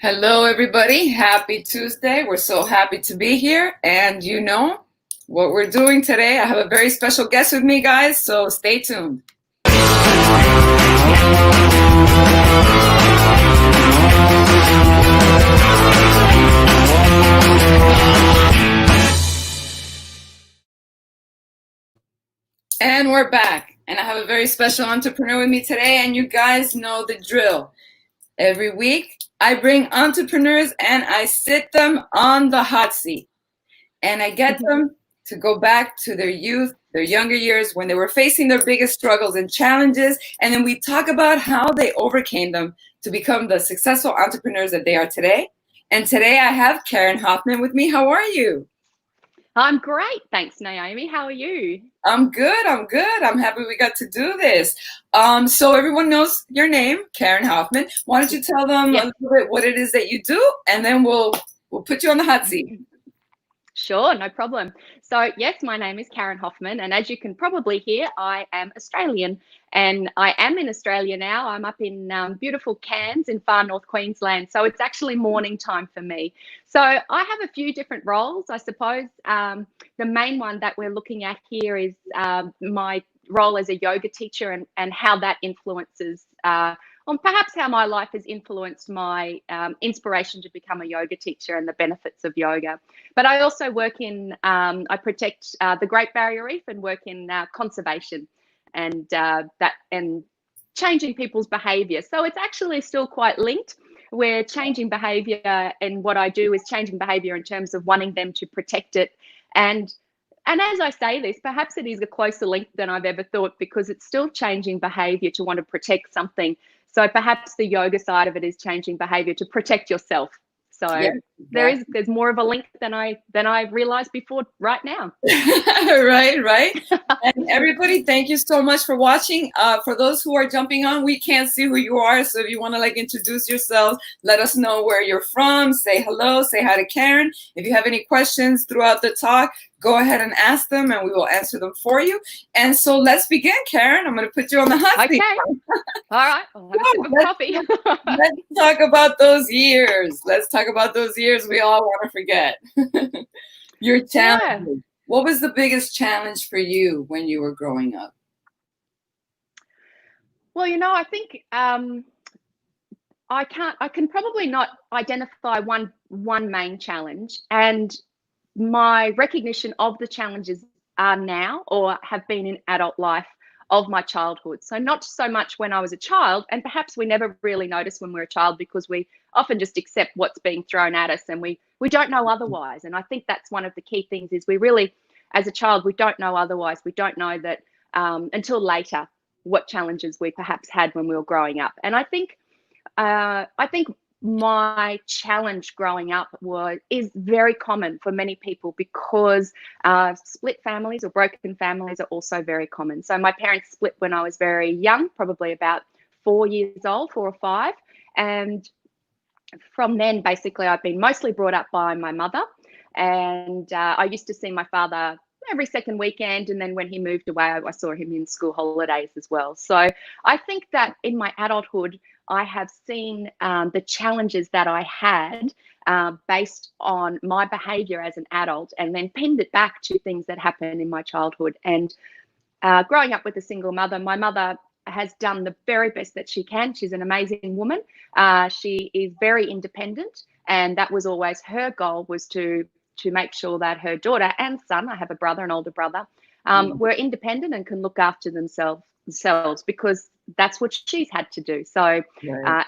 Hello, everybody. Happy Tuesday. We're so happy to be here. And you know what we're doing today. I have a very special guest with me, guys, so stay tuned. And we're back. And I have a very special entrepreneur with me today. And you guys know the drill. Every week, I bring entrepreneurs and I sit them on the hot seat. And I get them to go back to their youth, their younger years, when they were facing their biggest struggles and challenges. And then we talk about how they overcame them to become the successful entrepreneurs that they are today. And today I have Karen Hofman with me. How are you? I'm great. Thanks, Naomi. How are you? I'm good. I'm happy we got to do this. So everyone knows your name, Karen Hofman. Why don't you tell them a little bit what it is that you do, and then we'll put you on the hot seat. Sure, no problem. So yes, my name is Karen Hofman, and as you can probably hear, I am Australian, and I am in Australia now. I'm up in beautiful Cairns in far north Queensland, so it's actually morning time for me. So I have a few different roles, I suppose. The main one that we're looking at here is my role as a yoga teacher and how that influences on perhaps how my life has influenced my inspiration to become a yoga teacher and the benefits of yoga. But I also work in, I protect the Great Barrier Reef and work in conservation and changing people's behaviour. So it's actually still quite linked. We're changing behaviour, and what I do is changing behaviour in terms of wanting them to protect it. And as I say this, perhaps it is a closer link than I've ever thought, because it's still changing behaviour to want to protect something. So perhaps the yoga side of it is changing behaviour to protect yourself. So yeah, exactly. There's more of a link than I realized before right now. right. And everybody, thank you so much for watching. For those who are jumping on, we can't see who you are. So if you want to introduce yourselves, let us know where you're from. Say hello, say hi to Karen. If you have any questions throughout the talk, go ahead and ask them and we will answer them for you. And so let's begin, Karen. I'm going to put you on the hot seat. Okay. All right. I'll have a sip of coffee. Let's talk about those years. We all want to forget. Your challenges. Yeah. What was the biggest challenge for you when you were growing up? Well, I think I can probably not identify one main challenge, and my recognition of the challenges are now, or have been in adult life, of my childhood. So not so much when I was a child, and perhaps we never really notice when we're a child because we often just accept what's being thrown at us and we don't know otherwise. And I think that's one of the key things, is we really, as a child, we don't know otherwise. We don't know that until later what challenges we perhaps had when we were growing up. And I think my challenge growing up is very common for many people, because split families or broken families are also very common. So my parents split when I was very young, probably about 4 years old, 4 or 5. And from then, basically, I've been mostly brought up by my mother. And I used to see my father every second weekend, and then when he moved away, I saw him in school holidays as well. So I think that in my adulthood, I have seen the challenges that I had based on my behaviour as an adult, and then pinned it back to things that happened in my childhood. And growing up with a single mother, my mother has done the very best that she can. She's an amazing woman. She is very independent, and that was always her goal, was to make sure that her daughter and son, I have a brother, an older brother, were independent and can look after themselves, because that's what she's had to do. So,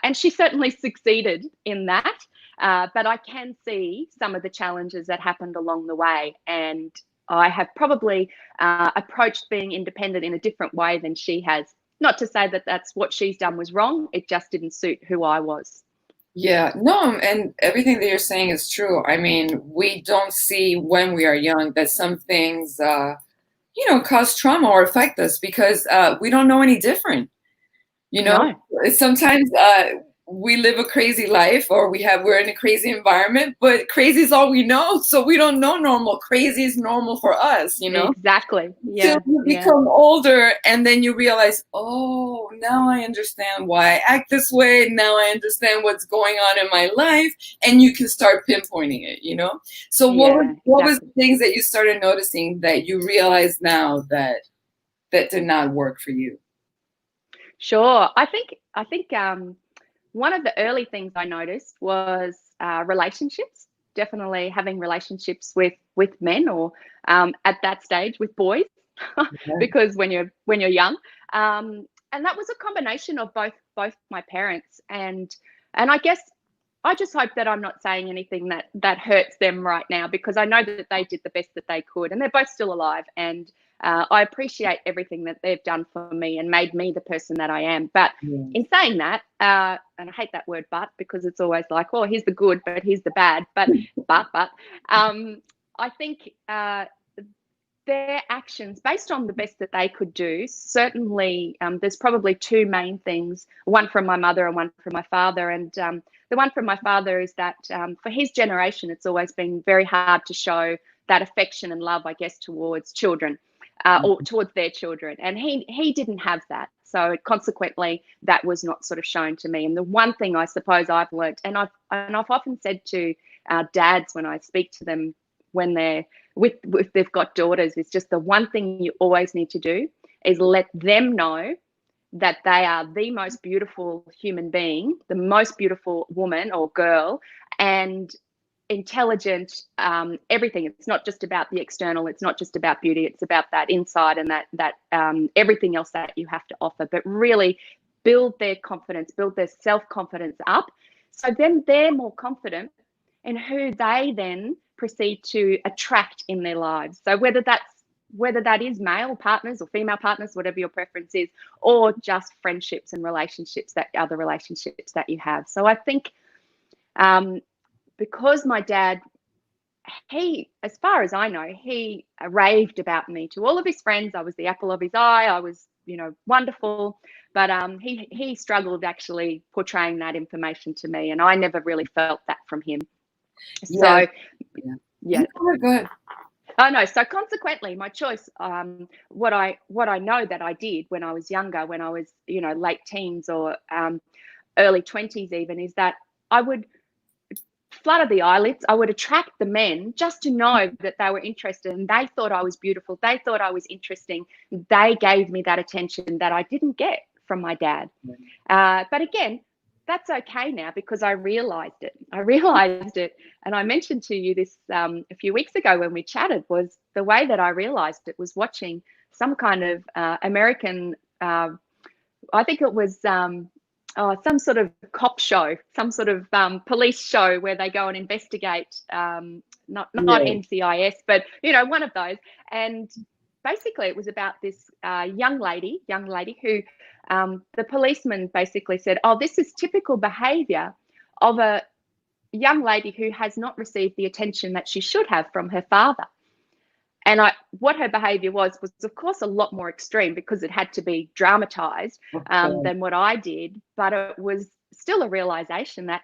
and she certainly succeeded in that. But I can see some of the challenges that happened along the way. And I have probably approached being independent in a different way than she has. Not to say that that's what she's done was wrong. It just didn't suit who I was. Yeah, no, and everything that you're saying is true. I mean, we don't see when we are young that some things, cause trauma or affect us, because we don't know any different. No. Sometimes we live a crazy life, or we're in a crazy environment, but crazy is all we know. So we don't know normal. Crazy is normal for us, you know? Exactly. Till Yeah. you Yeah. become older, and then you realize, oh, now I understand why I act this way. Now I understand what's going on in my life, and you can start pinpointing it, you know? So Yeah, what was exactly. the things that you started noticing that you realize now that did not work for you? Sure. I think one of the early things I noticed was relationships. Definitely having relationships with men, or at that stage with boys, Right. because when you're young, and that was a combination of both my parents, and I guess I just hope that I'm not saying anything that hurts them right now, because I know that they did the best that they could, and they're both still alive, and I appreciate everything that they've done for me and made me the person that I am. But Yeah. in saying that, and I hate that word "but" because it's always like, oh, here's the good, but here's the bad. But I think their actions, based on the best that they could do, certainly there's probably two main things, one from my mother and one from my father. And the one from my father is that for his generation, it's always been very hard to show that affection and love, I guess, towards children, or towards their children. And he didn't have that. So consequently, that was not sort of shown to me. And the one thing I suppose I've learnt, and I've often said to dads when I speak to them when they're with they've got daughters, is just the one thing you always need to do is let them know that they are the most beautiful human being, the most beautiful woman or girl, and intelligent, everything. It's not just about the external, it's not just about beauty, it's about that inside and that everything else that you have to offer. But really build their confidence, build their self-confidence up, so then they're more confident in who they then proceed to attract in their lives. So whether that is male partners or female partners, whatever your preference is, or just friendships and relationships, that other relationships that you have. So I think um, because my dad, he, as far as I know, he raved about me to all of his friends. I was the apple of his eye. I was, wonderful. But he struggled actually portraying that information to me, and I never really felt that from him. Yeah. So, Yeah. yeah. Go ahead. Oh no. So consequently, my choice, what I know that I did when I was younger, when I was, late teens or early 20s even, is that I would flutter the eyelids. I would attract the men just to know that they were interested and they thought I was beautiful. They thought I was interesting. They gave me that attention that I didn't get from my dad. But again, that's okay now because I realized it. And I mentioned to you this a few weeks ago when we chatted, was the way that I realized it was watching some kind of American, I think it was some sort of cop show, some sort of police show where they go and investigate, not Yeah. NCIS, but one of those. And basically, it was about this young lady who the policeman basically said, "Oh, this is typical behaviour of a young lady who has not received the attention that she should have from her father." And what her behaviour was of course a lot more extreme because it had to be dramatised Okay. than what I did, but it was still a realisation that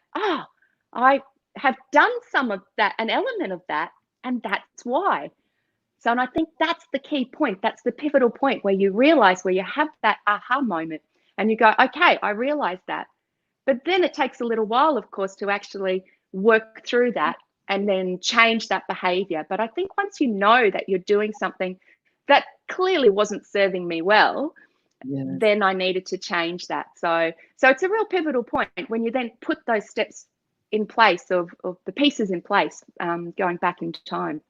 I have done some of that, an element of that, and that's why. So, and I think that's the key point. That's the pivotal point where you realise, where you have that aha moment, and you go, okay, I realise that. But then it takes a little while, of course, to actually work through that and then change that behavior. But I think once you know that you're doing something that clearly wasn't serving me well, Yes. then I needed to change that. So it's a real pivotal point when you then put those steps in place, of the pieces in place, going back into time.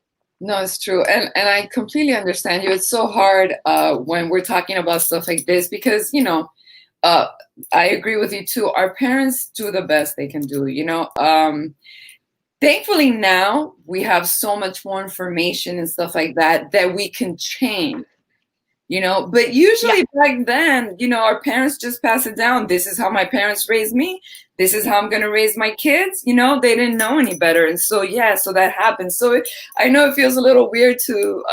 No, it's true. And I completely understand you. It's so hard when we're talking about stuff like this because, uh, I agree with you too. Our parents do the best they can do, Thankfully now we have so much more information and stuff like that we can change. But Yeah. usually back then, our parents just pass it down. This is how my parents raised me. This is how I'm going to raise my kids. They didn't know any better. And so, yeah, so that happens. So I know it feels a little weird to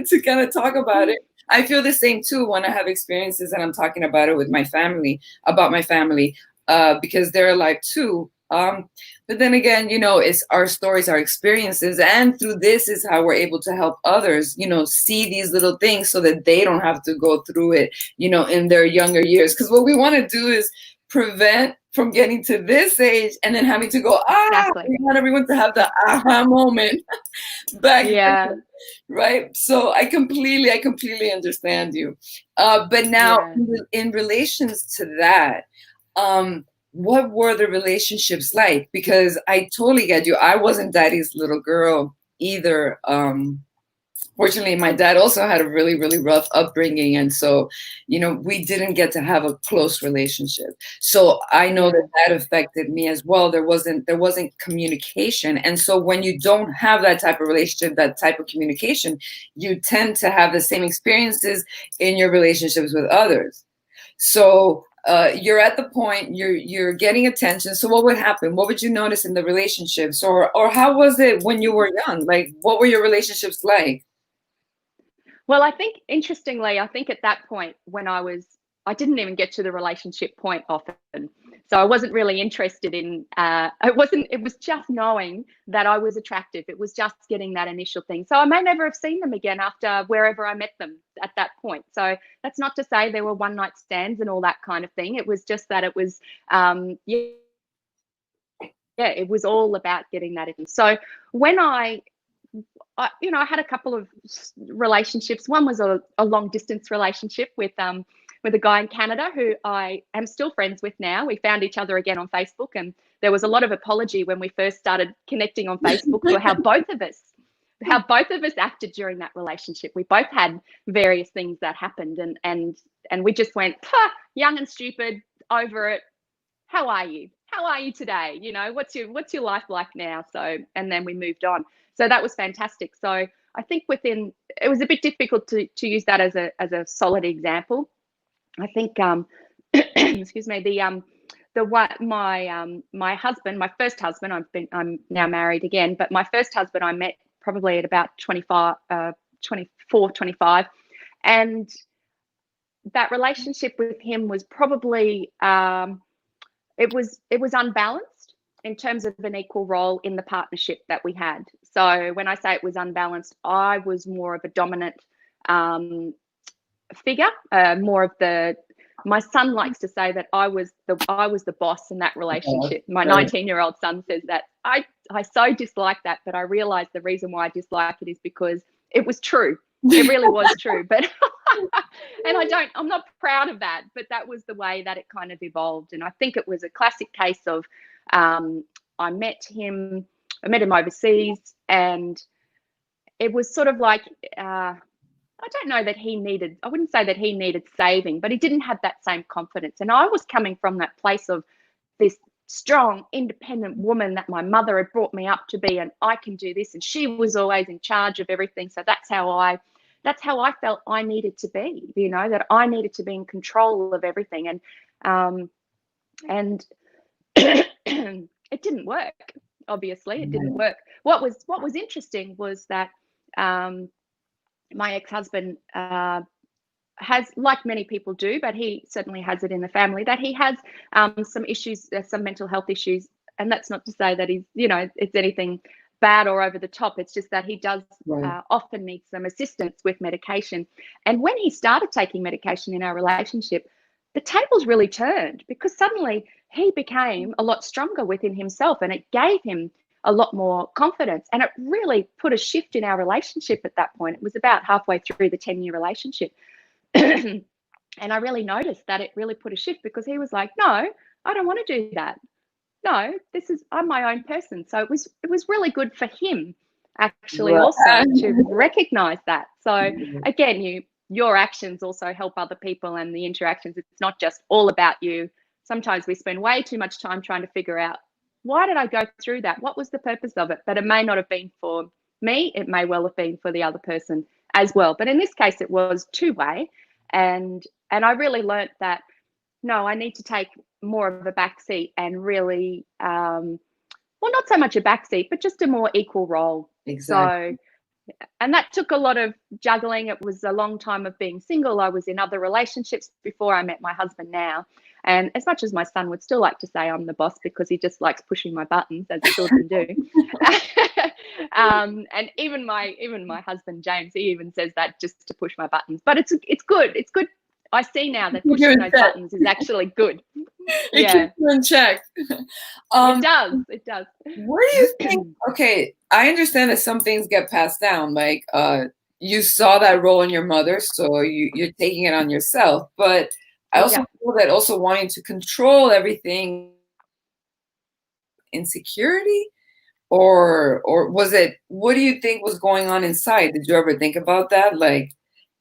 to kind of talk about it. I feel the same too when I have experiences and I'm talking about it with my family, about my family. because they're alive too. But then again, it's our stories, our experiences, and through this is how we're able to help others, see these little things so that they don't have to go through it, in their younger years. Because what we want to do is prevent from getting to this age and then having to go, Exactly. we want everyone to have the aha moment back then, right? So I completely understand you. But now in relations to that, what were the relationships like? Because I totally get you. I wasn't daddy's little girl either. Fortunately, my dad also had a really, really rough upbringing. And so, we didn't get to have a close relationship. So I know that affected me as well. There wasn't communication. And so when you don't have that type of relationship, that type of communication, you tend to have the same experiences in your relationships with others. So you're at the point you're getting attention. So what would happen? What would you notice in the relationships, or how was it when you were young? Like, what were your relationships like? Well, I think interestingly, I think at that point when I didn't even get to the relationship point often. So I wasn't really interested in, it was just knowing that I was attractive. It was just getting that initial thing. So I may never have seen them again after wherever I met them at that point. So that's not to say there were one night stands and all that kind of thing. It was just that it was, it was all about getting that in. So when I had a couple of relationships. One was a long distance relationship with a guy in Canada who I am still friends with now. We found each other again on Facebook, and there was a lot of apology when we first started connecting on Facebook for how both of us acted during that relationship. We both had various things that happened, and we just went, young and stupid, over it. How are you? How are you today? What's your life like now? So, and then we moved on. So that was fantastic. So I think it was a bit difficult to use that as a solid example. I think, excuse me, my husband, my first husband, I'm now married again, but my first husband I met probably at about 24, 25. And that relationship with him was probably, it was unbalanced in terms of an equal role in the partnership that we had. So when I say it was unbalanced, I was more of a dominant figure, more of my son likes to say that I was the boss in that relationship. My 19-year-old son says that I so dislike that, but I realized the reason why I dislike it is because it was true. It really was true. But and I'm not proud of that, but that was the way that it kind of evolved. And I think it was a classic case of I met him overseas, and it was sort of like I don't know that I wouldn't say that he needed saving, but he didn't have that same confidence. And I was coming from that place of this strong, independent woman that my mother had brought me up to be, and I can do this. And she was always in charge of everything. So that's how I felt I needed to be, that I needed to be in control of everything. And it didn't work. Obviously, it didn't work. What was interesting was that my ex-husband has, like many people do, but he certainly has it in the family, that he has some issues, some mental health issues. And that's not to say that he's, it's anything bad or over the top. It's just that he does often need some assistance with medication. And when he started taking medication in our relationship, the tables really turned, because suddenly he became a lot stronger within himself, and it gave him a lot more confidence. And it really put a shift in our relationship at that point. It was about halfway through the 10-year relationship. And I really noticed that it really put a shift, because he was like, no, I don't want to do that. No, I'm my own person. So it was really good for him actually also to recognize that. So again, your actions also help other people, and the interactions, it's not just all about you. Sometimes we spend way too much time trying to figure out, why did I go through that? What was the purpose of it? But it may not have been for me. It may well have been for the other person as well. But in this case, it was two-way. And I really learnt that, no, I need to take more of a back seat and really, well, not so much a back seat, but just a more equal role. Exactly. So, and that took a lot of juggling. It was a long time of being single. I was in other relationships before I met my husband now. And as much as my son would still like to say I'm the boss because he just likes pushing my buttons, as children do. And even my husband James, he even says that just to push my buttons. But it's good. It's good. I see now that pushing those buttons is actually good. It keeps you in check. It does. It does. Where do you think? Okay, I understand that some things get passed down. Like you saw that role in your mother, so you're taking it on yourself. But I also feel that also wanting to control everything, insecurity, or was it? What do you think was going on inside? Did you ever think about that? Like,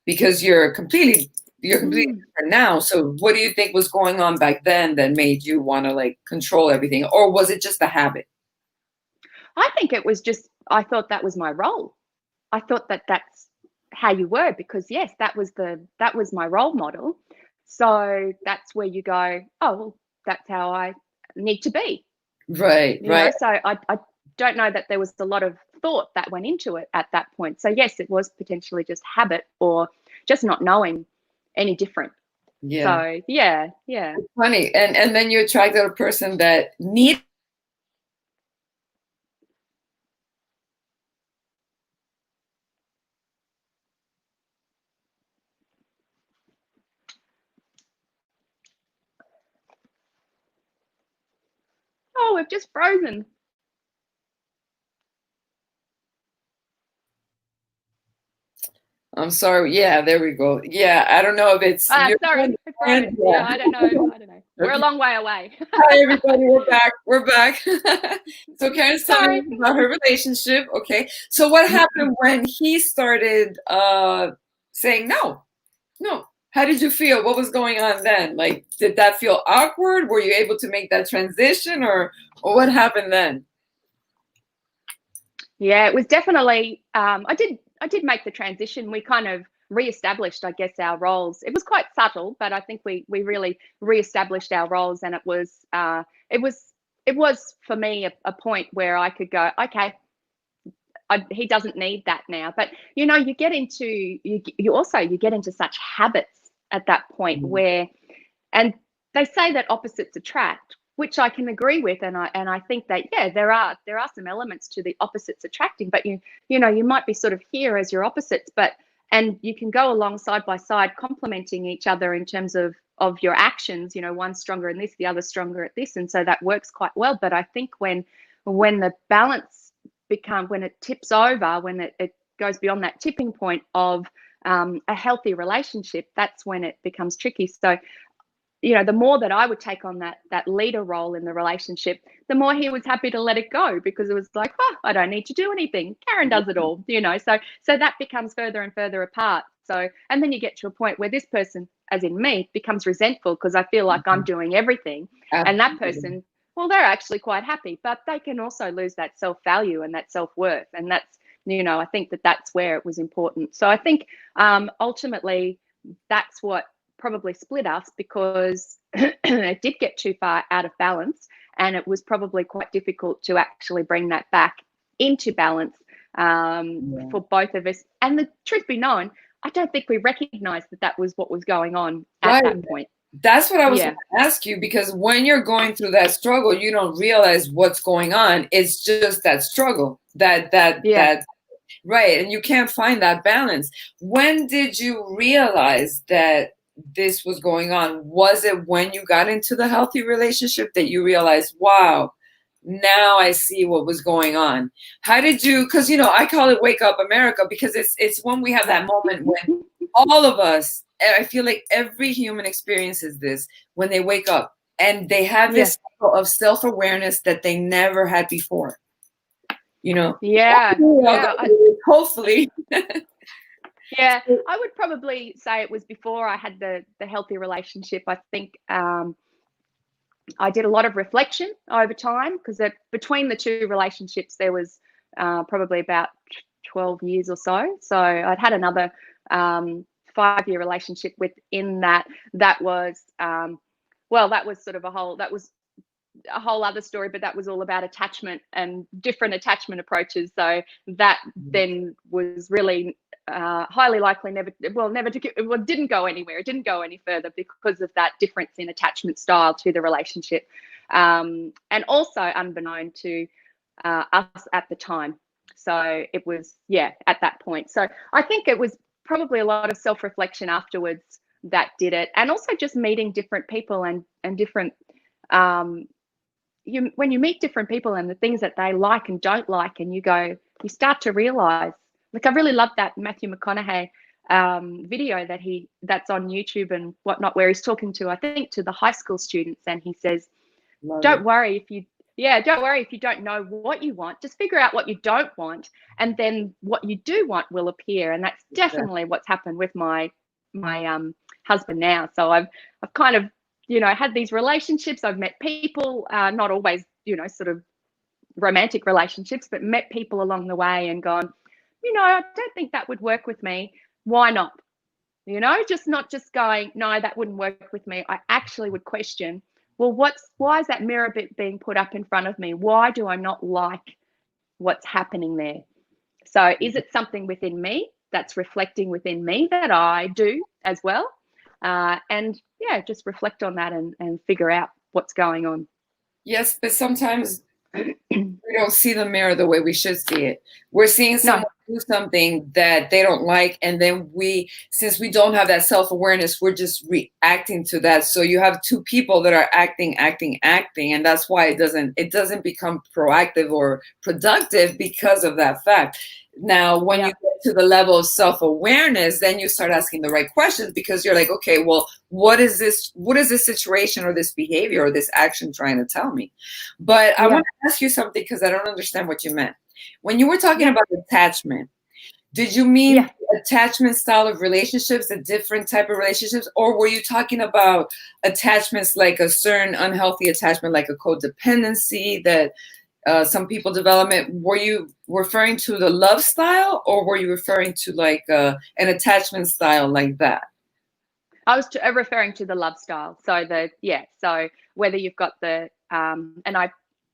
because you're completely different now. So what do you think was going on back then that made you want to like control everything, or was it just a habit? I think it was just, I thought that was my role. I thought that that's how you were, because yes, that was my role model. So that's where you go, oh, well, that's how I need to be. Right, you know, so I don't know that there was a lot of thought that went into it at that point. So yes, it was potentially just habit or just not knowing any different. Yeah. So yeah. It's funny. And then you attracted a person that needed. Oh, we've just frozen. I'm sorry. Yeah, there we go. Yeah, I don't know if it's. Sorry, it froze. Yeah, I don't know. We're a long way away. Hi, everybody. We're back. We're back. So Karen's telling me about her relationship. Okay. So what happened when he started saying no? No. How did you feel? What was going on then? Like, did that feel awkward? Were you able to make that transition, or what happened then? Yeah, it was definitely. I did make the transition. We kind of reestablished, I guess, our roles. It was quite subtle, but I think we really reestablished our roles, and it was for me a point where I could go, okay, he doesn't need that now. But you know, you get into you get into such habits at that point where, and they say that opposites attract, which I can agree with, and I think that yeah, there are some elements to the opposites attracting, but you know, you might be sort of here as your opposites, but and you can go along side by side, complementing each other in terms of your actions. You know, one's stronger in this, the other's stronger at this, and so that works quite well. But I think when the balance when it tips over, when it goes beyond that tipping point of a healthy relationship, that's when it becomes tricky. So you know, the more that I would take on that leader role in the relationship, the more he was happy to let it go, because it was like, oh, I don't need to do anything. Karen does it all, you know. So that becomes further and further apart. So, and then you get to a point where this person, as in me, becomes resentful because I feel like I'm doing everything. Absolutely. And that person, well, they're actually quite happy, but they can also lose that self-value and that self-worth. And that's, you know, I think that's where it was important. So I think ultimately that's what probably split us, because it did get too far out of balance, and it was probably quite difficult to actually bring that back into balance for both of us. And the truth be known, I don't think we recognized that was what was going on at that point. That's what I was going to ask you, because when you're going through that struggle, you don't realize what's going on. It's just that struggle, that right, and you can't find that balance. When did you realize that this was going on? Was it when you got into the healthy relationship that you realized, wow, now I see what was going on? How did you, because you know, I call it Wake Up America, because it's when we have that moment when all of us, I feel like every human experiences this, when they wake up and they have this cycle of self-awareness that they never had before, you know. Hopefully. Yeah, I would probably say it was before I had the healthy relationship. I think I did a lot of reflection over time, because between the two relationships there was probably about 12 years or so. So I'd had another 5-year relationship within that. That was that was sort of a whole other story, but that was all about attachment and different attachment approaches. So that then was really highly likely didn't go anywhere. It didn't go any further because of that difference in attachment style to the relationship, and also unbeknown to us at the time. So it was, yeah, at that point. So I think it was probably a lot of self-reflection afterwards that did it, and also just meeting different people and different when you meet different people and the things that they like and don't like, and you start to realize, like, I really love that Matthew McConaughey video that's on YouTube and whatnot, where he's talking to, I think, to the high school students, and he says, don't worry if you don't know what you want. Just figure out what you don't want, and then what you do want will appear. And that's definitely what's happened with my husband now. So I've kind of, had these relationships. I've met people, not always, sort of romantic relationships, but met people along the way and gone, I don't think that would work with me. Why not? Not just going, no, that wouldn't work with me. I actually would question, well, why is that mirror bit being put up in front of me? Why do I not like what's happening there? So is it something within me that's reflecting within me that I do as well? And yeah, just reflect on that and figure out what's going on. Yes, but sometimes we don't see the mirror the way we should see it. We're seeing someone do something that they don't like, and then since we don't have that self-awareness, we're just reacting to that. So you have two people that are acting, and that's why it doesn't become proactive or productive because of that fact. Now, when you get to the level of self-awareness, then you start asking the right questions, because you're like, okay, well, what is this situation or this behavior or this action trying to tell me? But I want to ask you something, because I don't understand what you meant. When you were talking about attachment, did you mean attachment style of relationships, a different type of relationships, or were you talking about attachments like a certain unhealthy attachment, like a codependency that some people develop it? Were you referring to the love style, or were you referring to like an attachment style like that? I was referring to the love style. So so whether you've got the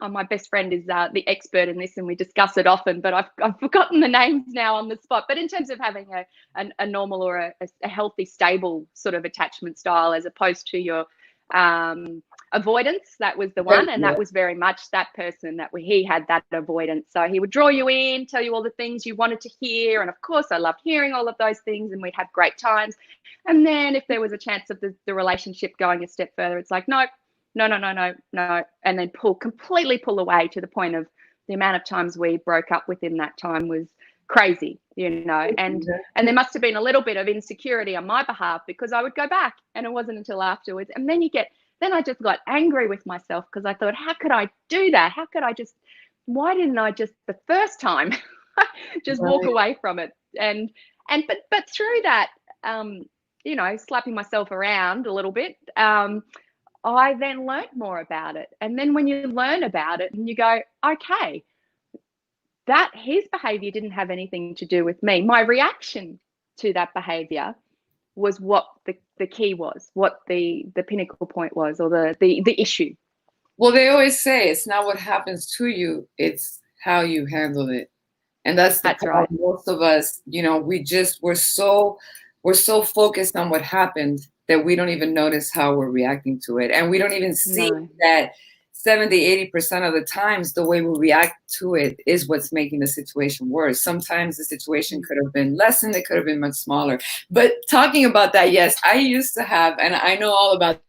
my best friend is the expert in this, and we discuss it often, but I've forgotten the names now on the spot. But in terms of having a normal or a healthy, stable sort of attachment style, as opposed to your avoidance, that was the one, and that was very much that person he had that avoidance. So he would draw you in, tell you all the things you wanted to hear, and of course I loved hearing all of those things, and we'd have great times. And then if there was a chance of the relationship going a step further, it's like, no, and then completely pull away, to the point of the amount of times we broke up within that time was crazy, and there must have been a little bit of insecurity on my behalf, because I would go back, and it wasn't until afterwards, and then I just got angry with myself, because I thought, how could I do that? Why didn't I just the first time just walk away from it? But through that, slapping myself around a little bit, I then learned more about it. And then when you learn about it and you go, okay, that his behavior didn't have anything to do with me. My reaction to that behavior was what the key was, what the pinnacle point was, or the issue. Well, they always say it's not what happens to you, it's how you handle it. And that's right. Most of us, we're so focused on what happened that we don't even notice how we're reacting to it. And we don't even see that 70-80% of the times the way we react to it is what's making the situation worse. Sometimes the situation could have been lessened, it could have been much smaller. But talking about that, yes, I used to have, and I know all about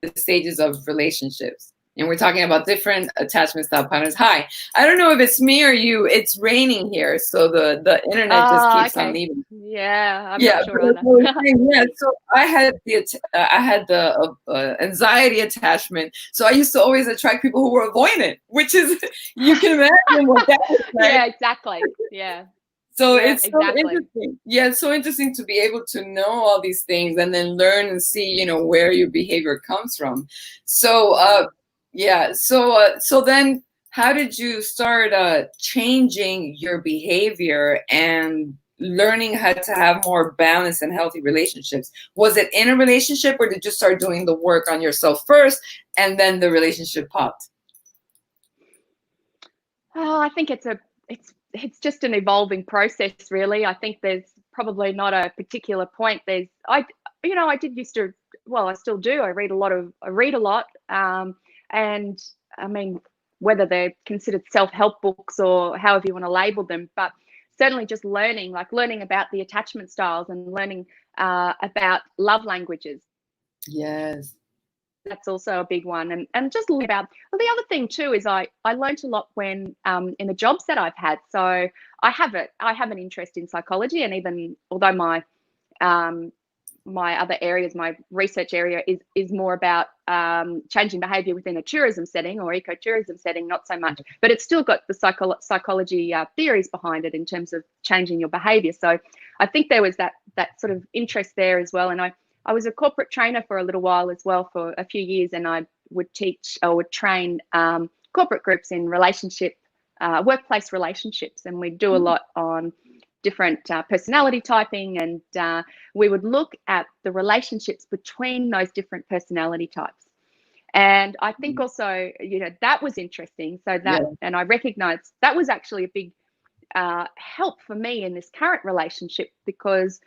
the stages of relationships. and we're talking about different attachment style patterns. Hi, I don't know if it's me or you. It's raining here, so the internet just Oh, keeps on okay. leaving. Yeah, I'm Yeah, not sure but as either. I was saying, yeah. So I had the anxiety attachment. So I used to always attract people who were avoidant, which is you can imagine what that was like. Yeah, exactly. Yeah. So Yeah, it's so exactly. interesting. Yeah, it's so interesting to be able to know all these things and then learn and see, where your behavior comes from. So, yeah. So then how did you start changing your behavior and learning how to have more balanced and healthy relationships? Was it in a relationship, or did you start doing the work on yourself first and then the relationship popped? Oh, I think it's just an evolving process, really. I think there's probably not a particular point. I did used to, well, I still do. I read a lot, and I mean, whether they're considered self-help books or however you want to label them, but certainly just learning about the attachment styles and learning about love languages. Yes. That's also a big one, and just learn about. Well, the other thing too is I learned a lot when in the jobs that I've had. So I have an interest in psychology, and even although um, my other areas, my research area is more about changing behaviour within a tourism setting or ecotourism setting, not so much, but it's still got the psychology theories behind it in terms of changing your behaviour. So I think there was that sort of interest there as well, and I was a corporate trainer for a little while as well, for a few years, and I would teach or would train corporate groups in workplace relationships, and we'd do a lot on different personality typing, and we would look at the relationships between those different personality types. And I think also, that was interesting. So Yeah. and I recognized that was actually a big help for me in this current relationship, because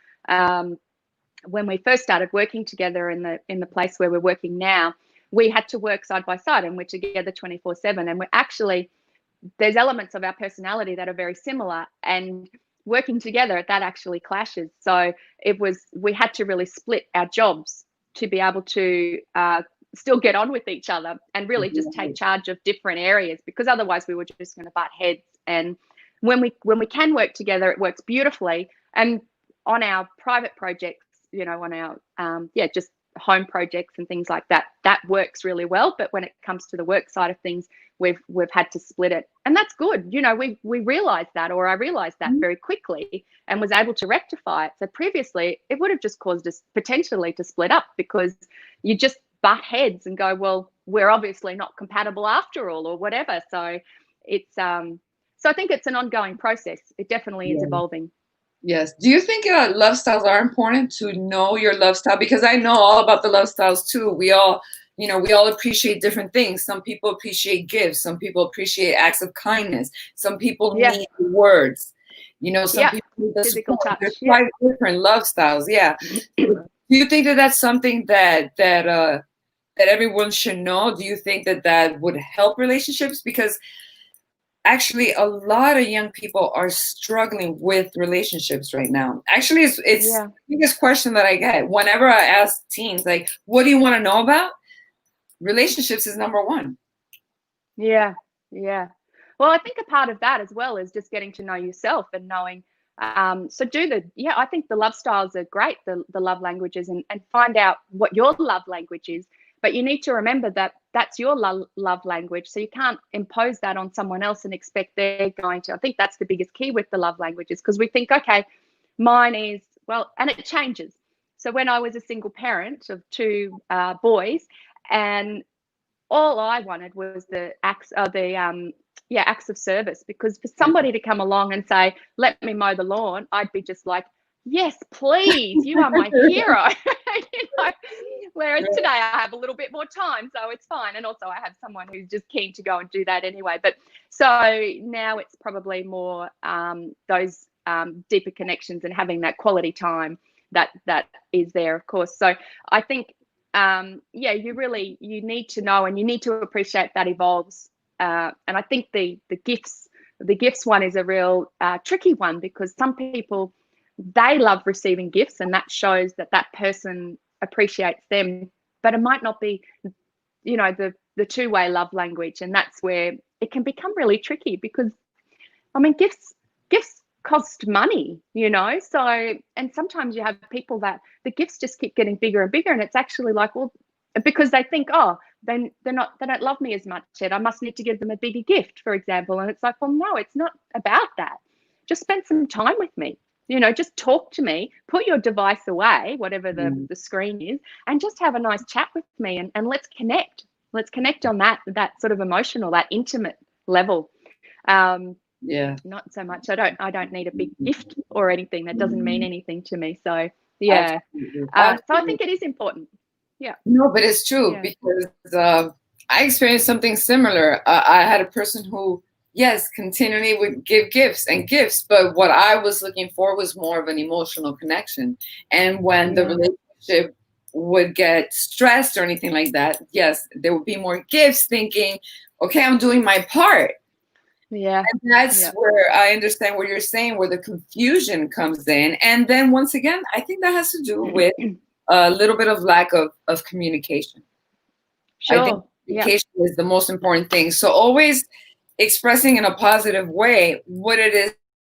when we first started working together in the place where we're working now, we had to work side by side, and we're together 24/7, and we're actually, there's elements of our personality that are very similar, and working together that actually clashes. So we had to really split our jobs to be able to still get on with each other and really just take charge of different areas, because otherwise we were just going to butt heads. And when we can work together, it works beautifully. And on our private projects, on our just home projects and things like that, that works really well. But when it comes to the work side of things, we've had to split it, and that's good. We realized that, or I realized that very quickly, and was able to rectify it. So previously it would have just caused us potentially to split up, because you just butt heads and go, well, we're obviously not compatible after all, or whatever. So it's so I think it's an ongoing process. It definitely is Yeah. evolving. Yes. Do you think love styles are important, to know your love style? Because I know all about the love styles too. We all appreciate different things. Some people appreciate gifts. Some people appreciate acts of kindness. Some people Yeah. need words. Some Yeah. people need the Physical support. touch. There's Yeah. quite different love styles. Yeah. Do you think that that's something that everyone should know? Do you think that that would help relationships? Because actually a lot of young people are struggling with relationships right now. Actually, it's Yeah. the biggest question that I get whenever I ask teens, like, what do you want to know about? Relationships is number one. Yeah, yeah. Well, I think a part of that as well is just getting to know yourself and knowing. I think the love styles are great, the love languages, and find out what your love language is. But you need to remember that that's your love language. So you can't impose that on someone else and expect they're going to. I think that's the biggest key with the love languages, because we think, okay, mine is, well, and it changes. So when I was a single parent of two boys, and all I wanted was the acts of service, because for somebody to come along and say, let me mow the lawn, I'd be just like, yes, please, you are my hero. Whereas today I have a little bit more time, so it's fine. And also I have someone who's just keen to go and do that anyway. But so now it's probably more those deeper connections and having that quality time that is there, of course. So I think you need to know, and you need to appreciate that evolves. And I think the gifts one is a real tricky one, because some people, they love receiving gifts, and that shows that person appreciates them, but it might not be, the two-way love language, and that's where it can become really tricky because, I mean, gifts cost money, you know. So, and sometimes you have people that the gifts just keep getting bigger and bigger, and it's actually like, well, because they think, oh, they don't love me as much yet, I must need to give them a bigger gift, for example. And it's like, well, no, it's not about that. Just spend some time with me, you know, just talk to me, put your device away, whatever the screen is, and just have a nice chat with me, and let's connect. Let's connect on that sort of emotional, that intimate level. Yeah. Not so much, I don't need a big gift or anything. That doesn't mean anything to me. So yeah. Absolutely. So I think it is important. Yeah. No, but it's true Yeah. because I experienced something similar. I had a person who, yes, continually would give gifts and gifts, but what I was looking for was more of an emotional connection. And when the relationship would get stressed or anything like that, yes, there would be more gifts, thinking, okay, I'm doing my part. Yeah. And that's where I understand what you're saying, where the confusion comes in. And then once again, I think that has to do with a little bit of lack of communication. Sure. I think communication is the most important thing. So always expressing in a positive way what it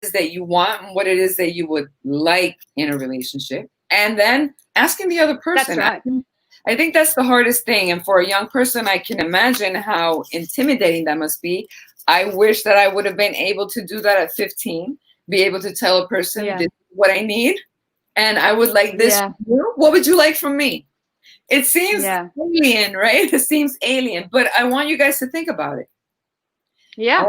is that you want and what it is that you would like in a relationship. And then asking the other person. That's right. I think that's the hardest thing. And for a young person, I can imagine how intimidating that must be. I wish that I would have been able to do that at 15, be able to tell a person, this is what I need, and I would like this from you. What would you like from me? It seems alien, right? It seems alien, but I want you guys to think about it. Yeah.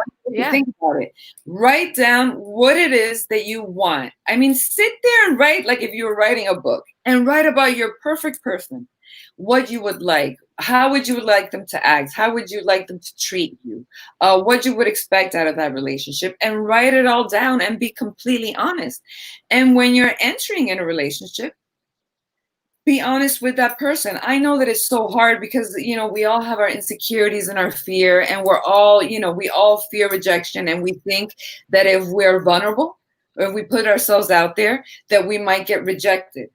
Think about it. Write down what it is that you want. I mean, sit there and write, like if you were writing a book, and write about your perfect person, what you would like, how would you like them to act, how would you like them to treat you, what you would expect out of that relationship, and write it all down and be completely honest. And when you're entering in a relationship, be honest with that person. I know that it's so hard because, you know, we all have our insecurities and our fear, and we're all, you know, we all fear rejection, and we think that if we're vulnerable, or if we put ourselves out there, that we might get rejected.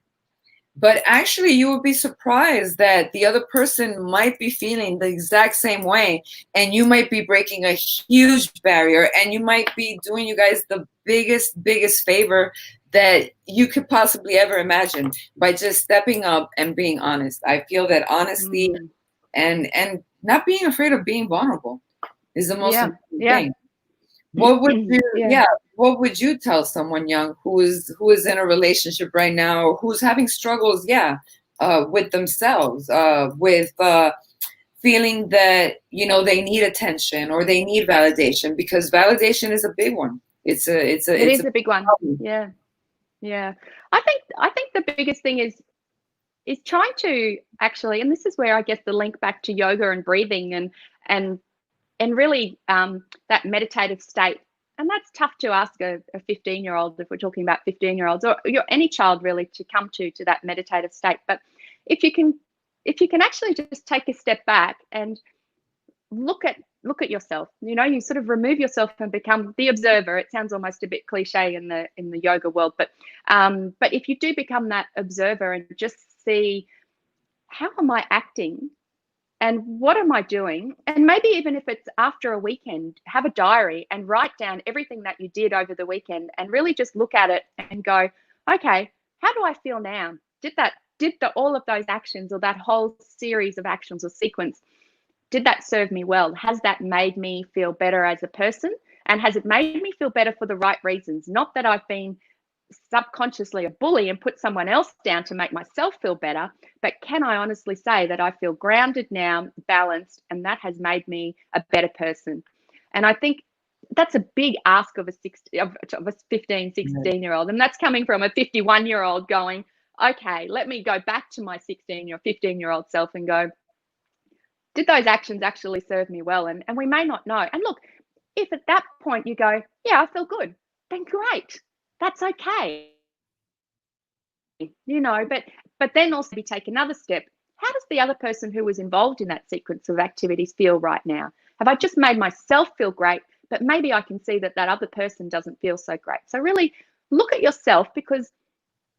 But actually, you would be surprised that the other person might be feeling the exact same way, and you might be breaking a huge barrier, and you might be doing you guys the biggest favor that you could possibly ever imagine by just stepping up and being honest. I feel that honesty and not being afraid of being vulnerable is the most important thing. What would you what would you tell someone young who is in a relationship right now, or who's having struggles with themselves, with feeling that, you know, they need attention or they need validation, because validation is a big one. It is a big one. Yeah. I think the biggest thing is trying to actually, and this is where I guess the link back to yoga and breathing and really that meditative state. And that's tough to ask a 15-year-old, if we're talking about 15-year-olds, or any child really, to come to that meditative state. But if you can actually just take a step back and look at yourself, you know, you sort of remove yourself and become the observer. It sounds almost a bit cliche in the yoga world, but if you do become that observer and just see, how am I acting and what am I doing? And maybe even if it's after a weekend, have a diary and write down everything that you did over the weekend, and really just look at it and go, okay, how do I feel now? Did all of those actions, or that whole series of actions or sequence, did that serve me well? Has that made me feel better as a person? And has it made me feel better for the right reasons? Not that I've been subconsciously a bully and put someone else down to make myself feel better, but can I honestly say that I feel grounded now, balanced, and that has made me a better person? And I think that's a big ask of a 15, 16-year-old. And that's coming from a 51-year-old going, okay, let me go back to my 16 or 15-year-old self and go, did those actions actually serve me well? And we may not know. And look, if at that point you go, yeah, I feel good, then great. That's okay. You know, but then also be take another step. How does the other person who was involved in that sequence of activities feel right now? Have I just made myself feel great, but maybe I can see that other person doesn't feel so great? So really look at yourself, because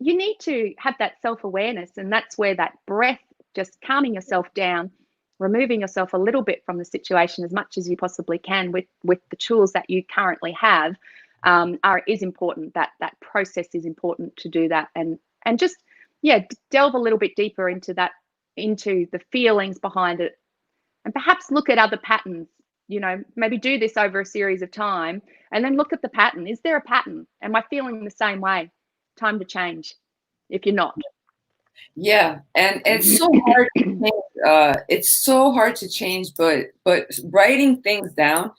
you need to have that self-awareness, and that's where that breath, just calming yourself down, removing yourself a little bit from the situation as much as you possibly can with the tools that you currently have is important. That process is important to do that, and just delve a little bit deeper into that, into the feelings behind it, and perhaps look at other patterns. Maybe do this over a series of time and then look at the pattern. Is there a pattern? Am I feeling the same way? Time to change if you're not. Yeah, and it's so hard to change. It's so hard to change, but writing things down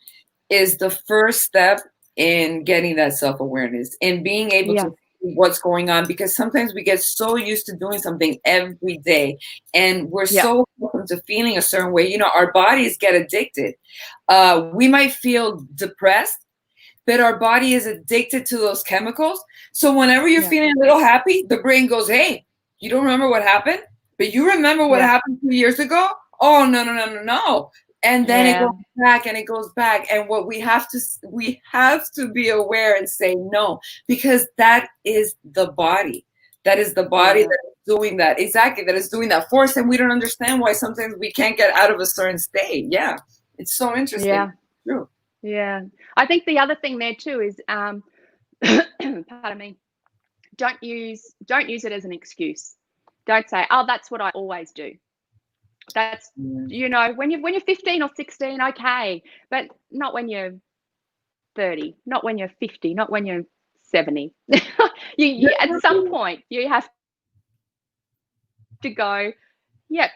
is the first step in getting that self-awareness and being able to see what's going on, because sometimes we get so used to doing something every day and we're so accustomed to feeling a certain way. Our bodies get addicted. We might feel depressed, but our body is addicted to those chemicals. So whenever you're feeling a little happy, the brain goes, hey, you don't remember what happened, but you remember what happened 2 years ago? Oh, no. And then it goes back and it goes back. And what we have to be aware and say no, because that is the body. That is the body that is doing that. Exactly. That is doing that for us. And we don't understand why sometimes we can't get out of a certain state. Yeah. It's so interesting. Yeah. True. Yeah. I think the other thing there too is, pardon me, don't use it as an excuse. Don't say, oh, that's what I always do. That's, when you're 15 or 16, okay, but not when you're 30, not when you're 50, not when you're 70. At some point you have to go,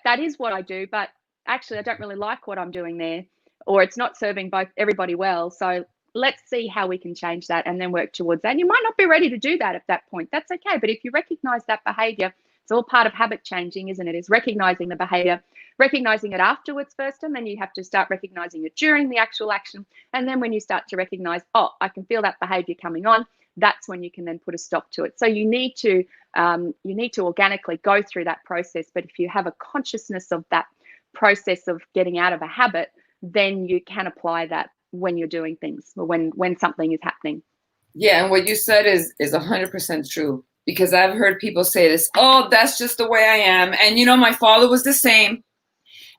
that is what I do, but actually I don't really like what I'm doing there, or it's not serving everybody well. So let's see how we can change that and then work towards that. And you might not be ready to do that at that point. That's okay. But if you recognize that behavior, it's all part of habit changing, isn't it? Is recognizing the behavior, recognizing it afterwards first, and then you have to start recognizing it during the actual action. And then when you start to recognize, oh, I can feel that behavior coming on, that's when you can then put a stop to it. So you need to organically go through that process. But if you have a consciousness of that process of getting out of a habit, then you can apply that when you're doing things, or when something is happening. Yeah, and what you said is 100% true, because I've heard people say this, oh, that's just the way I am. And my father was the same.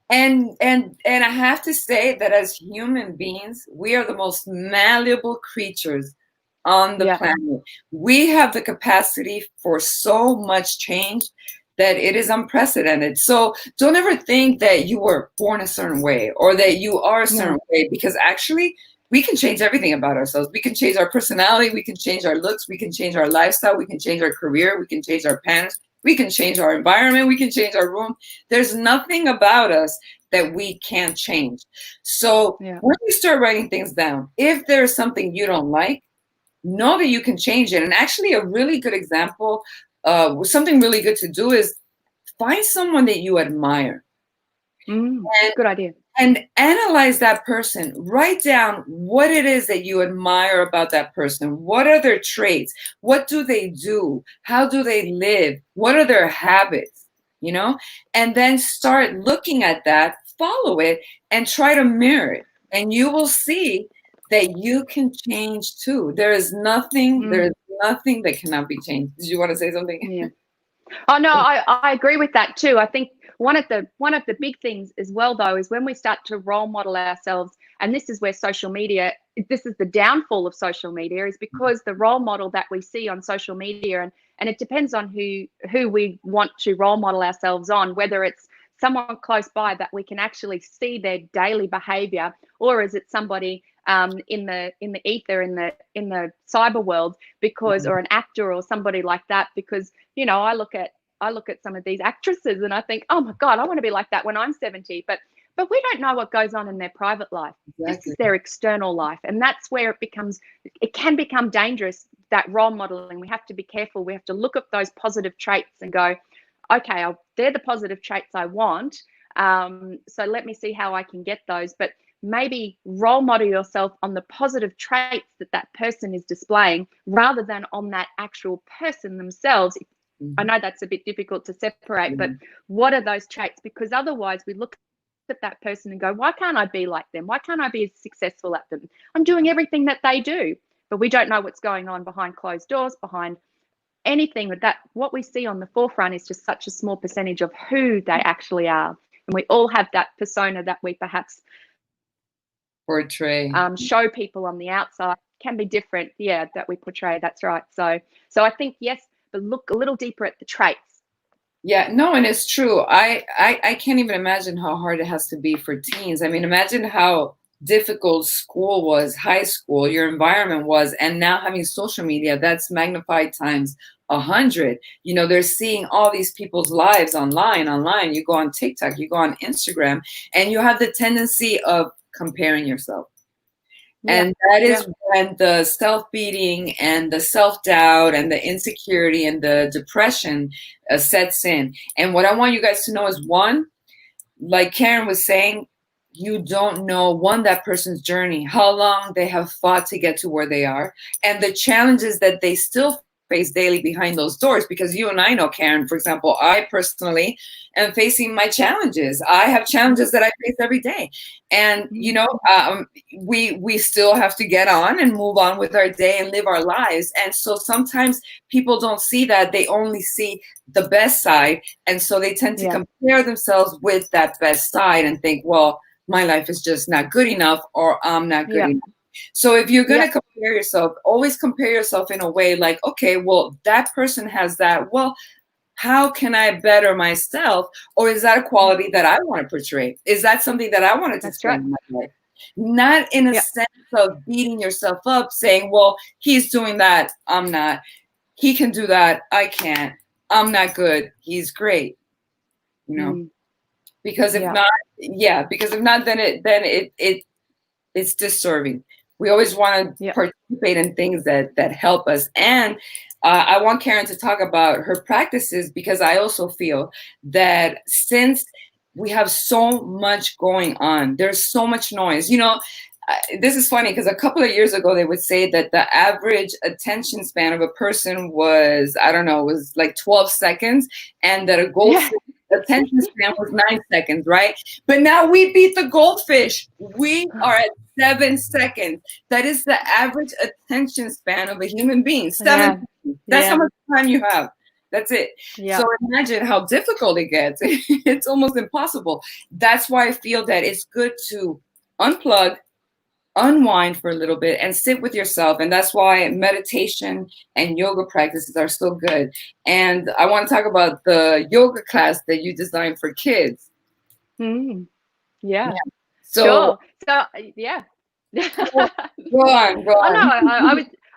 And I have to say that as human beings, we are the most malleable creatures on the planet. We have the capacity for so much change that it is unprecedented. So don't ever think that you were born a certain way or that you are a certain way, because actually we can change everything about ourselves. We can change our personality. We can change our looks. We can change our lifestyle. We can change our career. We can change our parents. We can change our environment. We can change our room. There's nothing about us that we can't change. So when you start writing things down, if there's something you don't like, know that you can change it. And actually a really good example, something really good to do is find someone that you admire. Good idea. And analyze that person. Write down what it is that you admire about that person. What are their traits? What do they do? How do they live? What are their habits? And then start looking at that, follow it, and try to mirror it. And you will see that you can change too. There is nothing that cannot be changed. Did you want to say something? Yeah. Oh no, I agree with that too. I think one of the big things as well, though, is when we start to role model ourselves, and this is where this is the downfall of social media, is because the role model that we see on social media, and it depends on who we want to role model ourselves on, whether it's someone close by that we can actually see their daily behavior, or is it somebody in the ether, in the cyber world, because, or an actor or somebody like that, because I look at some of these actresses and I think, oh my God, I want to be like that when I'm 70. But we don't know what goes on in their private life. Exactly. This is their external life. And that's where it can become dangerous, that role modeling. We have to be careful. We have to look at those positive traits and go, okay, they're the positive traits I want. So let me see how I can get those. But maybe role model yourself on the positive traits that person is displaying, rather than on that actual person themselves. I know that's a bit difficult to separate, but what are those traits? Because otherwise we look at that person and go, why can't I be like them? Why can't I be as successful at them? I'm doing everything that they do, but we don't know what's going on behind closed doors, behind anything. That what we see on the forefront is just such a small percentage of who they actually are. And we all have that persona that we perhaps portray. Show people on the outside. Can be different, yeah, that we portray. That's right. So I think, yes, but look a little deeper at the traits. Yeah, no, and it's true. I can't even imagine how hard it has to be for teens. I mean, imagine how difficult school was, high school, your environment was, and now having social media, that's magnified times 100. You know, they're seeing all these people's lives online. You go on TikTok, you go on Instagram, and you have the tendency of comparing yourself. And that is when the self-beating and the self-doubt and the insecurity and the depression sets in. And what I want you guys to know is, one, like Karen was saying, you don't know, one, that person's journey, how long they have fought to get to where they are, and the challenges that they still face daily behind those doors. Because you and I know, Karen, for example, I personally am facing my challenges. I have challenges that I face every day. And, you know, we still have to get on and move on with our day and live our lives. And so sometimes people don't see that. They only see the best side. And so they tend to compare themselves with that best side and think, well, my life is just not good enough, or I'm not good enough. So if you're going to compare yourself, always compare yourself in a way like, okay, well, that person has that. Well, how can I better myself? Or is that a quality that I want to portray? Is that something that I wanted to spend in my life? Not in a sense of beating yourself up, saying, well, he's doing that, I'm not. He can do that, I can't. I'm not good, he's great. You know? Because if not, then it's deserving. We always want to participate in things that help us. And I want Karen to talk about her practices, because I also feel that since we have so much going on, there's so much noise. You know, this is funny because a couple of years ago, they would say that the average attention span of a person was, I don't know, was like 12 seconds, and that a goldfish attention span was 9 seconds, right? But now we beat the goldfish. We are at 7 seconds. That is the average attention span of a human being. 7 seconds. That's how much time you have. That's it. So imagine how difficult it gets. It's almost impossible. That's why I feel that it's good to unplug, unwind for a little bit, and sit with yourself. And that's why meditation and yoga practices are so good. And I want to talk about the yoga class that you designed for kids. So Go on.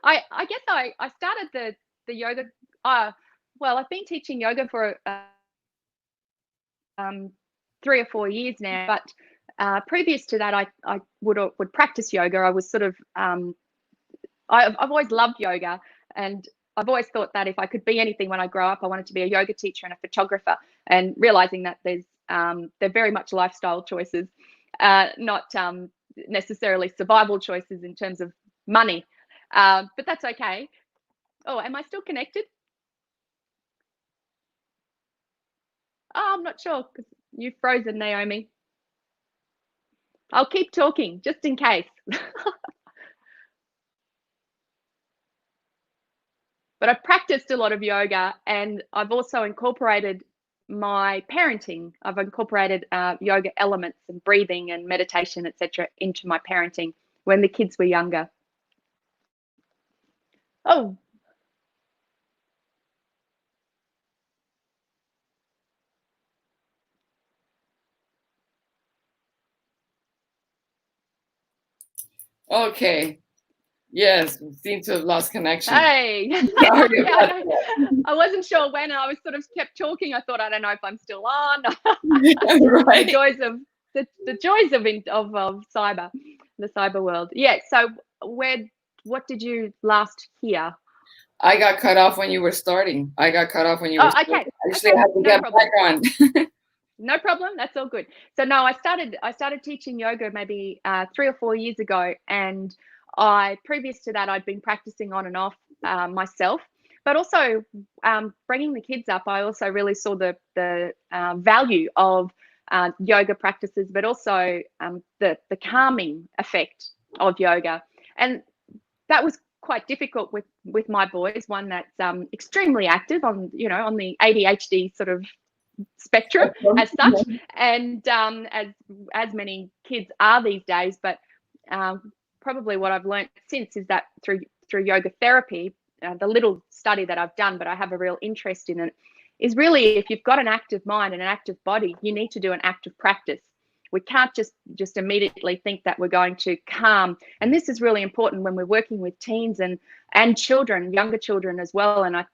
I guess I started the yoga. Well, I've been teaching yoga for 3 or 4 years now, but previous to that, I would practice yoga. I was sort of I've always loved yoga, and I've always thought that if I could be anything when I grow up, I wanted to be a yoga teacher and a photographer. And realizing that they're very much lifestyle choices, not necessarily survival choices in terms of money. But that's okay. Oh, am I still connected? Oh, I'm not sure because you've frozen, Naomi. I'll keep talking just in case. But I've practiced a lot of yoga, and I've also incorporated my parenting. I've incorporated yoga elements and breathing and meditation, etc., into my parenting when the kids were younger. Oh. Okay. Yes, we seem to have lost connection. Hey. I wasn't sure when, and I was sort of kept talking. I thought, I don't know if I'm still on. Right. The joys of cyber, the cyber world. Yeah. So what did you last hear? I got cut off when you were starting. I got cut off when you were starting. Okay. Actually, I had to get back on. No problem. That's all good. So no, I started teaching yoga maybe 3 or 4 years ago, and previous to that, I'd been practicing on and off myself, but also bringing the kids up. I also really saw the value of yoga practices, but also the calming effect of yoga, and that was quite difficult with my boys. One that's extremely active on the ADHD sort of spectrum as such, and as many kids are these days. But probably what I've learned since is that through yoga therapy, the little study that I've done, but I have a real interest in it, is really if you've got an active mind and an active body, you need to do an active practice. We can't just immediately think that we're going to calm. And this is really important when we're working with teens and children, younger children as well. And I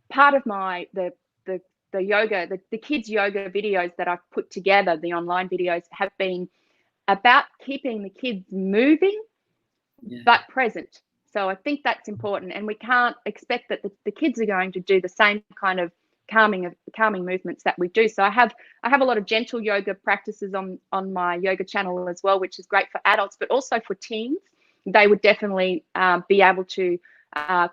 part of the yoga, the kids yoga videos that I've put together, the online videos, have been about keeping the kids moving, but present. So I think that's important, and we can't expect that the kids are going to do the same kind of calming movements that we do. So I have a lot of gentle yoga practices on my yoga channel as well, which is great for adults, but also for teens. They would definitely be able to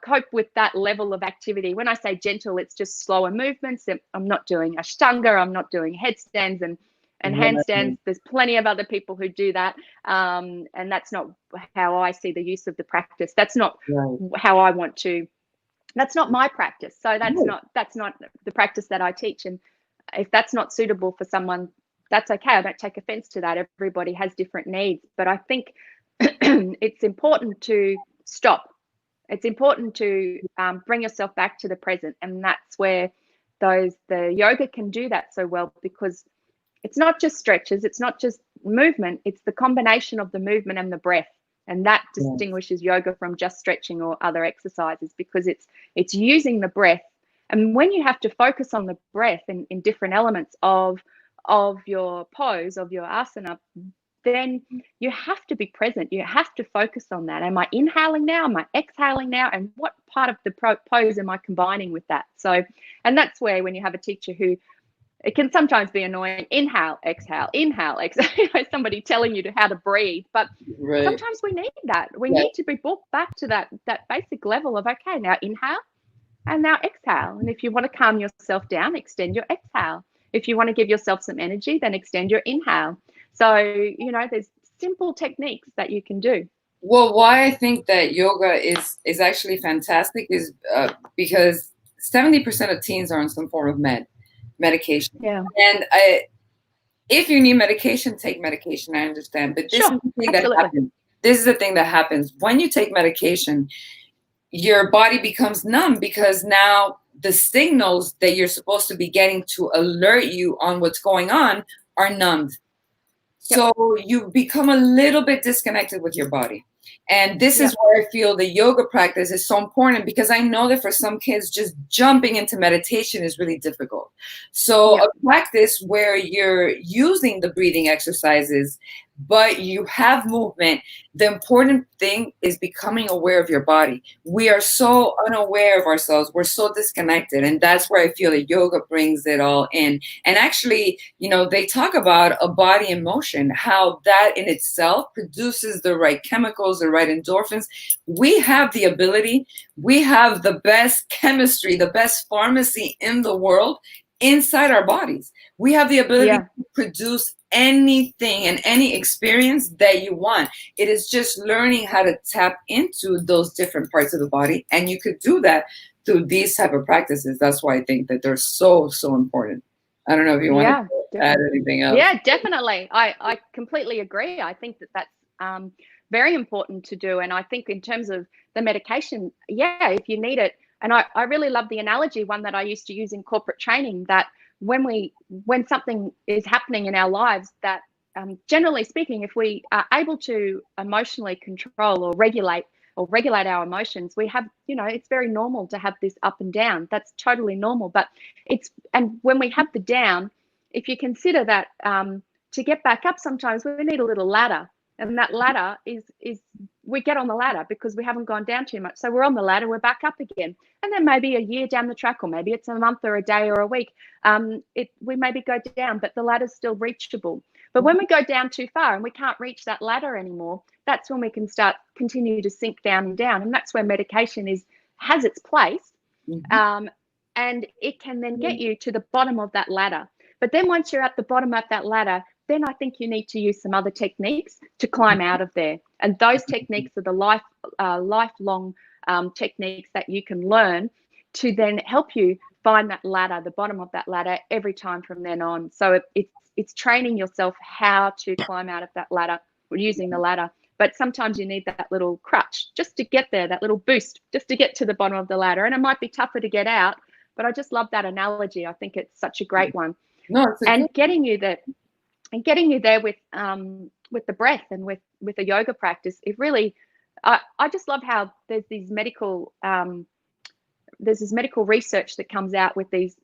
cope with that level of activity. When I say gentle, it's just slower movements. I'm not doing Ashtanga, I'm not doing headstands and handstands. There's plenty of other people who do that, and that's not how I see the use of the practice. That's not how I want to. That's not my practice. So that's not the practice that I teach. And if that's not suitable for someone, that's okay. I don't take offense to that. Everybody has different needs, but I think it's important to stop. It's important to bring yourself back to the present, and that's where the yoga can do that so well, because it's not just stretches, it's not just movement, it's the combination of the movement and the breath. And that distinguishes yoga from just stretching or other exercises, because it's using the breath. And when you have to focus on the breath in different elements of your pose, of your asana, then you have to be present. You have to focus on that. Am I inhaling now? Am I exhaling now? And what part of the pose am I combining with that? So, and that's where when you have a teacher who, it can sometimes be annoying, inhale, exhale, somebody telling you how to breathe. But sometimes we need that. We need to be brought back to that basic level of, okay, now inhale and now exhale. And if you want to calm yourself down, extend your exhale. If you want to give yourself some energy, then extend your inhale. So, there's simple techniques that you can do. Well, why I think that yoga is actually fantastic is because 70% of teens are on some form of medication. Yeah. And if you need medication, take medication. I understand, but this is the thing that happens. This is the thing that happens when you take medication. Your body becomes numb, because now the signals that you're supposed to be getting to alert you on what's going on are numbed. So you become a little bit disconnected with your body. And this is where I feel the yoga practice is so important, because I know that for some kids, just jumping into meditation is really difficult. So a practice where you're using the breathing exercises, but you have movement, the important thing is becoming aware of your body. We are so unaware of ourselves. We're so disconnected. And that's where I feel that yoga brings it all in. And actually, they talk about a body in motion, how that in itself produces the right chemicals, the right endorphins. We have the ability, we have the best chemistry, the best pharmacy in the world inside our bodies. We have the ability to produce anything and any experience that you want. It is just learning how to tap into those different parts of the body. And you could do that through these type of practices. That's why I think that they're so, so important. I don't know if you want to add anything else. Yeah, definitely. I completely agree. I think that's very important to do. And I think in terms of the medication, if you need it. And I really love the analogy, one that I used to use in corporate training, that when something is happening in our lives, that generally speaking, if we are able to emotionally control or regulate our emotions, we have, it's very normal to have this up and down. That's totally normal. But and when we have the down, if you consider that to get back up, sometimes we need a little ladder. And that ladder is we get on the ladder because we haven't gone down too much. So we're on the ladder, we're back up again. And then maybe a year down the track, or maybe it's a month or a day or a week, we maybe go down, but the ladder's still reachable. But when we go down too far and we can't reach that ladder anymore, that's when we can continue to sink down and down. And that's where medication has its place. And it can then get you to the bottom of that ladder. But then once you're at the bottom of that ladder, then I think you need to use some other techniques to climb out of there. And those techniques are the lifelong techniques that you can learn to then help you find that ladder, the bottom of that ladder, every time from then on. So it's training yourself how to climb out of that ladder using the ladder. But sometimes you need that little crutch just to get there, that little boost, just to get to the bottom of the ladder. And it might be tougher to get out, but I just love that analogy. I think it's such a great one. No, and getting you there with the breath and with the yoga practice. It really, I just love how there's this medical research that comes out with these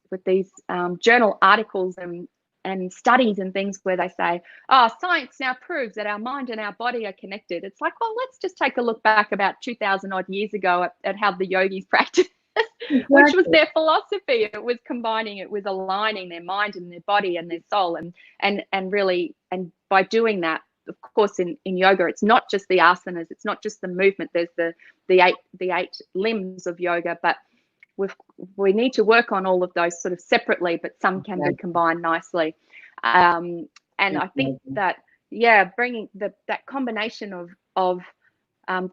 journal articles and studies and things where they say, oh, science now proves that our mind and our body are connected. It's like, well, let's just take a look back about 2,000 odd years ago at how the yogis practiced, exactly. Which was their philosophy. It was combining, it was aligning their mind and their body and their soul, and really, and by doing that, of course, in yoga, it's not just the asanas, it's not just the movement. There's the eight limbs of yoga, but we need to work on all of those sort of separately, but some can be combined nicely. And I think that, bringing that combination of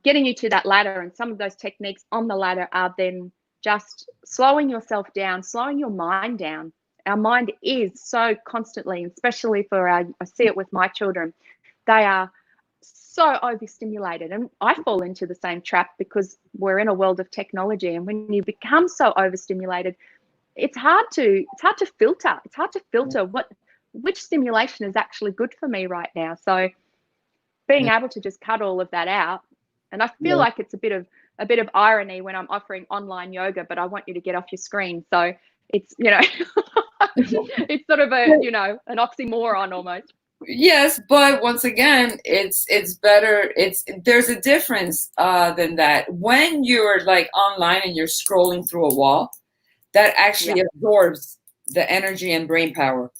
getting you to that ladder, and some of those techniques on the ladder are then just slowing yourself down, slowing your mind down. Our mind is so constantly, especially I see it with my children, they are so overstimulated, and I fall into the same trap because we're in a world of technology. And when you become so overstimulated, it's hard to filter. It's hard to filter which stimulation is actually good for me right now. So being able to just cut all of that out, and I feel like it's a bit of irony when I'm offering online yoga, but I want you to get off your screen. So it's it's sort of an oxymoron almost. Yes, but once again, it's better. There's a difference than that. When you're like online and you're scrolling through a wall, that actually absorbs the energy and brain power.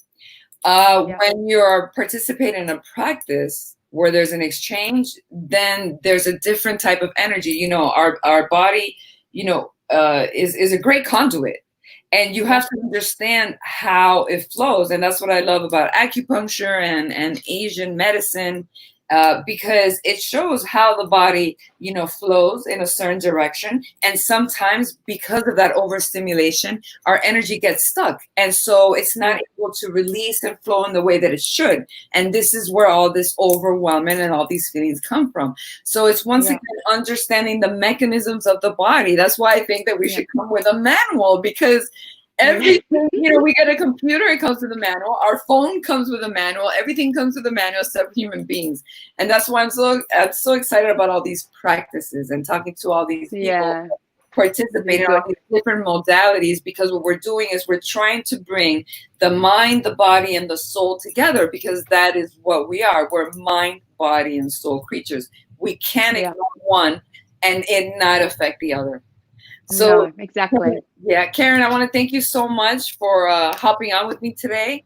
When you're participating in a practice where there's an exchange, then there's a different type of energy. Our body, is a great conduit. And you have to understand how it flows. And that's what I love about acupuncture and Asian medicine, because it shows how the body, flows in a certain direction. And sometimes because of that overstimulation, our energy gets stuck. And so it's not able to release and flow in the way that it should. And this is where all this overwhelming and all these feelings come from. So it's once again understanding the mechanisms of the body. That's why I think that we should come with a manual, because everything, we get a computer, it comes with a manual. Our phone comes with a manual. Everything comes with a manual except human beings. And that's why I'm so excited about all these practices and talking to all these people participating in all these different modalities, because what we're doing is we're trying to bring the mind, the body, and the soul together, because that is what we are. We're mind, body, and soul creatures. We can't ignore one and it not affect the other. So no, exactly. Yeah, Karen, I want to thank you so much for hopping on with me today.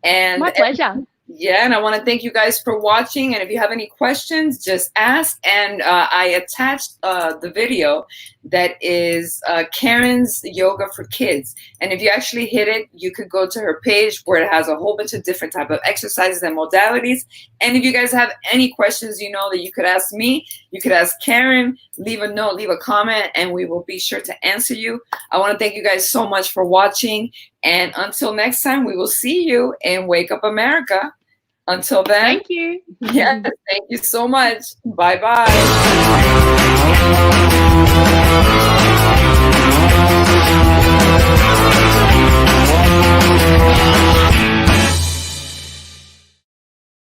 And my pleasure. And I want to thank you guys for watching. And if you have any questions, just ask. And I attached the video that is Karen's Yoga for Kids. And if you actually hit it, you could go to her page where it has a whole bunch of different type of exercises and modalities. And if you guys have any questions, that you could ask me, you could ask Karen, leave a note, leave a comment, and we will be sure to answer you. I want to thank you guys so much for watching. And until next time, we will see you in Wake Up America. Until then, thank you. Yes, thank you so much. Bye-bye.